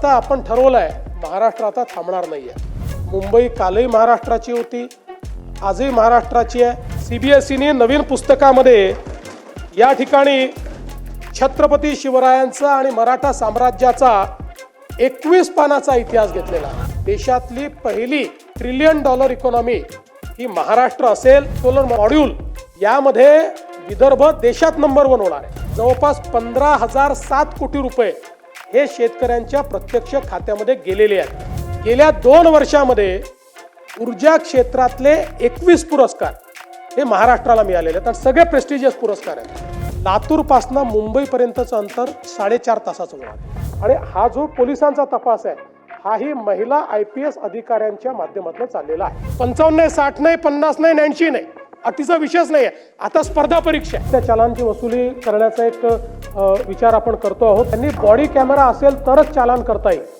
आता आपण ठरवलंय महाराष्ट्र आता थांबणार नाहीये. मुंबई कालही महाराष्ट्राची होती, आजही महाराष्ट्राची आहे. CBSEने नवीन पुस्तकामध्ये या ठिकाणी छत्रपती शिवरायांचा आणि मराठा साम्राज्याचा 21 पानाचा इतिहास घेतलेला आहे. देशातली पहिली $1 ट्रिलियन इकॉनॉमी ही महाराष्ट्र असेल. सोलर मॉड्यूल यामध्ये विदर्भ देशात नंबर 1 होणार आहे. जवळपास 15,007 कोटी रुपये हे शेतकऱ्यांच्या प्रत्यक्ष खात्यामध्ये गेलेले आहेत. गेल्या 2 वर्षामध्ये ऊर्जा क्षेत्रातले 21 पुरस्कार हे महाराष्ट्राला मिळालेले आहेत आणि सगळे प्रेस्टिजियस पुरस्कार आहेत. लातूरपासून मुंबईपर्यंतचं अंतर 4.5 तासाचं होणार. आणि हा जो पोलिसांचा तपास आहे हाही महिला IPS अधिकाऱ्यांच्या माध्यमातून चाललेला आहे. 55 नाही, 60 नाही, 50 नाही, 80 नाही, अटीचा विषयच नाही आहे. आता स्पर्धा परीक्षा त्या चालानची वसुली करण्याचा एक विचार आपण करतो आहोत. त्यांनी बॉडी कॅमेरा असेल तरच चालान करता येईल.